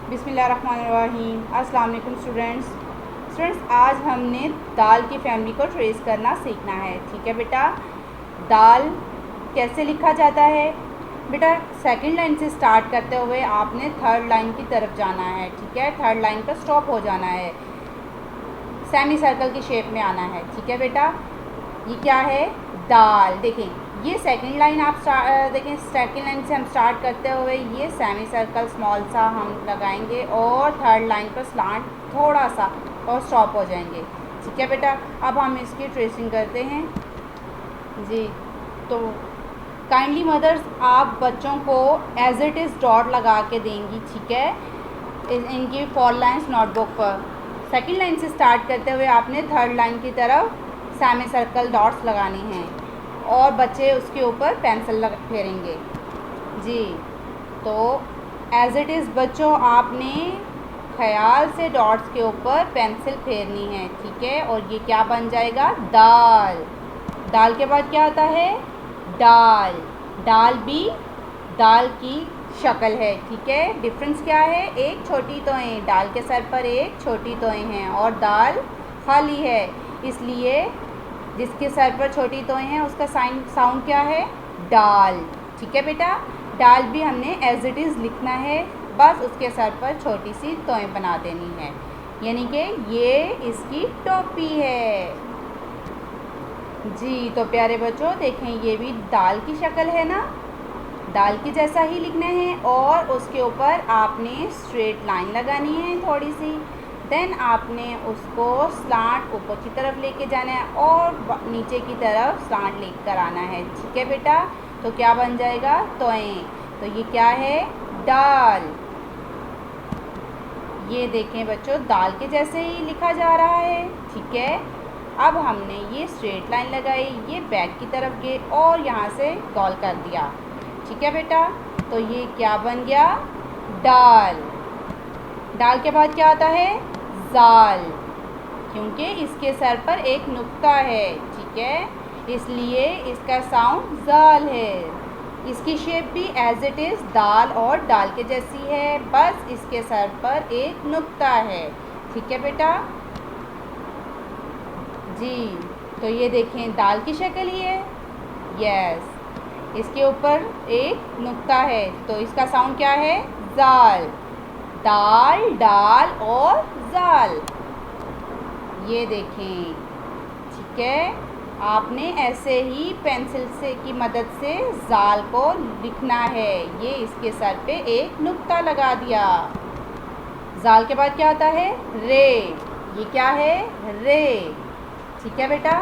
बिस्मिल्लाहिर्रहमानिर्रहीम। अस्सलाम वालेकुम स्टूडेंट्स, आज हमने दाल की फैमिली को ट्रेस करना सीखना है। ठीक है बेटा, दाल कैसे लिखा जाता है? बेटा सेकंड लाइन से स्टार्ट करते हुए आपने थर्ड लाइन की तरफ जाना है। ठीक है, थर्ड लाइन पर स्टॉप हो जाना है, सेमी सर्कल की शेप में आना है। ठीक है बेटा, ये क्या है? दाल। देखें ये सेकंड लाइन आप देखें, सेकंड लाइन से हम स्टार्ट करते हुए ये सेमी सर्कल स्मॉल सा हम लगाएंगे और थर्ड लाइन पर स्लांट थोड़ा सा और स्टॉप हो जाएंगे। ठीक है बेटा, अब हम इसकी ट्रेसिंग करते हैं जी। तो काइंडली मदर्स आप बच्चों को एज इट इज़ डॉट लगा के देंगी। ठीक है, इनकी 4 लाइन्स नोटबुक पर। सेकंड लाइन से स्टार्ट करते हुए आपने थर्ड लाइन की तरफ सेमी सर्कल डॉट्स लगाने हैं और बच्चे उसके ऊपर पेंसिल फेरेंगे जी। तो एज इट इज़ बच्चों आपने ख्याल से डॉट्स के ऊपर पेंसिल फेरनी है। ठीक है, और ये क्या बन जाएगा? दाल। दाल के बाद क्या आता है? डाल। डाल भी दाल की शक्ल है। ठीक है, डिफरेंस क्या है? एक छोटी तोएं, डाल के सर पर एक छोटी तोएं हैं और दाल खाली है, इसलिए जिसके सर पर छोटी तोएं हैं उसका साउंड क्या है? डाल। ठीक है बेटा, डाल भी हमने एज इट इज़ लिखना है, बस उसके सर पर छोटी सी तोएं बना देनी है, यानी कि ये इसकी टोपी है जी। तो प्यारे बच्चों देखें, ये भी दाल की शक्ल है ना, दाल की जैसा ही लिखना है और उसके ऊपर आपने स्ट्रेट लाइन लगानी है थोड़ी सी। देन आपने उसको स्लांट ऊपर की तरफ लेके जाना है और नीचे की तरफ स्लांट लेकर आना है। ठीक है बेटा, तो क्या बन जाएगा? तोएं। तो ये क्या है? दाल। ये देखें बच्चों, दाल के जैसे ही लिखा जा रहा है। ठीक है, अब हमने ये स्ट्रेट लाइन लगाई, ये बैक की तरफ गए और यहाँ से गोल कर दिया। ठीक है बेटा, तो ये क्या बन गया? दाल। दाल के बाद क्या आता है? जाल, क्योंकि इसके सर पर एक नुक्ता है। ठीक है, इसलिए इसका साउंड जाल है। इसकी शेप भी एज इट इज़ दाल और डाल के जैसी है, बस इसके सर पर एक नुक्ता है। ठीक है बेटा जी। तो ये देखें, दाल की शक्ल ही है। यस, इसके ऊपर एक नुक्ता है, तो इसका साउंड क्या है? जाल। दाल, डाल और जाल। ये देखें। ठीक है, आपने ऐसे ही पेंसिल से की मदद से जाल को लिखना है। ये इसके सर पे एक नुक्ता लगा दिया। जाल के बाद क्या आता है? रे। ये क्या है? रे। ठीक है बेटा,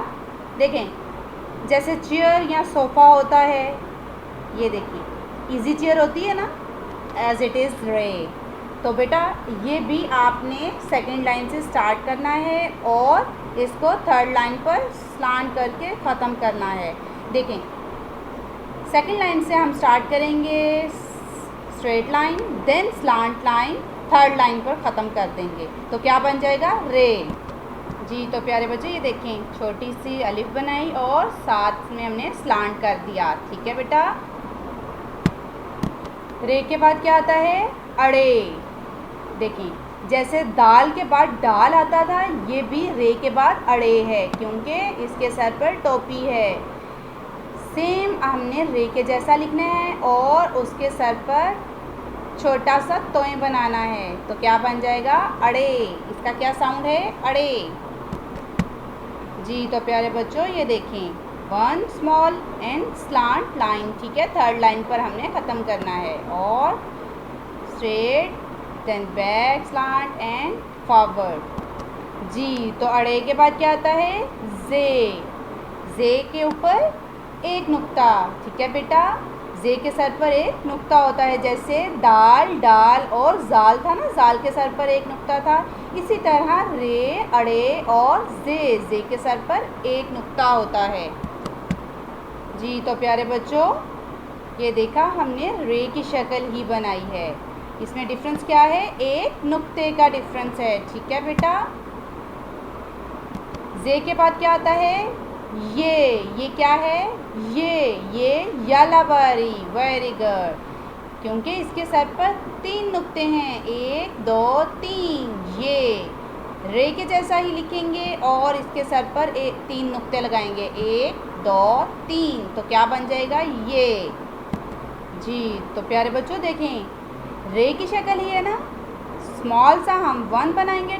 देखें जैसे चेयर या सोफ़ा होता है, ये देखिए इजी चेयर होती है ना, एज इट इज़ रे। तो बेटा ये भी आपने सेकंड लाइन से स्टार्ट करना है और इसको थर्ड लाइन पर स्लांट करके ख़त्म करना है। देखें सेकंड लाइन से हम स्टार्ट करेंगे straight line, then slant line, third line पर ख़त्म कर देंगे, तो क्या बन जाएगा? रे जी। तो प्यारे बच्चे ये देखें, छोटी सी अलिफ बनाई और साथ में हमने स्लांट कर दिया। ठीक है बेटा, रे के बाद क्या आता है? अड़े। देखिए जैसे दाल के बाद डाल आता था, ये भी रे के बाद अड़े है, क्योंकि इसके सर पर टोपी है। सेम हमने रे के जैसा लिखना है और उसके सर पर छोटा सा तोएं बनाना है, तो क्या बन जाएगा? अड़े। इसका क्या साउंड है? अड़े जी। तो प्यारे बच्चों ये देखें, one small and slant line. ठीक है, थर्ड लाइन पर हमने ख़त्म करना है और straight, then back slant and forward जी। तो अड़े के बाद क्या आता है? जे। जे के ऊपर एक नुक्ता। ठीक है बेटा, जे के सर पर एक नुक्ता होता है, जैसे दाल, डाल और जाल था ना, जाल के सर पर एक नुक्ता था, इसी तरह रे, अड़े और जे के सर पर एक नुक्ता होता है जी। तो प्यारे बच्चों ये देखा, हमने रे की शक्ल ही बनाई है, इसमें डिफरेंस क्या है? एक नुक्ते का डिफरेंस है। ठीक है बेटा, जे के बाद क्या आता है? ये क्या है? ये यालाबारी। Very good. क्योंकि इसके सर पर 3 नुक्ते हैं, 1 2 3। ये रे के जैसा ही लिखेंगे और इसके सर पर 3 नुक्ते लगाएंगे, 1 2 3, तो क्या बन जाएगा ये। जी तो प्यारे बच्चों देखें, रे की शक्ल ही है ना। स्मॉल सा हम 1 बनाएंगे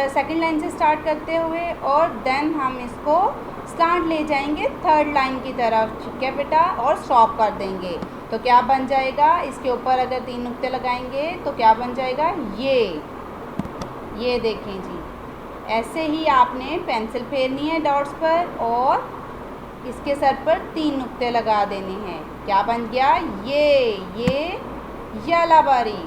सेकंड लाइन से स्टार्ट करते हुए, और देन हम इसको स्लांट ले जाएंगे थर्ड लाइन की तरफ, ठीक है बेटा, और स्टॉप कर देंगे। तो क्या बन जाएगा, इसके ऊपर अगर 3 नुक्ते लगाएंगे तो क्या बन जाएगा ये देखें जी। ऐसे ही आपने पेंसिल फेरनी है डॉट्स पर और इसके सर पर 3 नुक्ते लगा देने हैं। क्या बन गया, ये यालाबारी।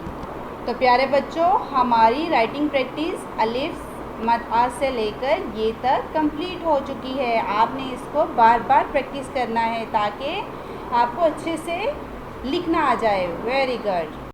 तो प्यारे बच्चों, हमारी राइटिंग प्रैक्टिस अलिफ मद आ से लेकर ये तक कंप्लीट हो चुकी है। आपने इसको बार बार प्रैक्टिस करना है ताकि आपको अच्छे से लिखना आ जाए। Very good.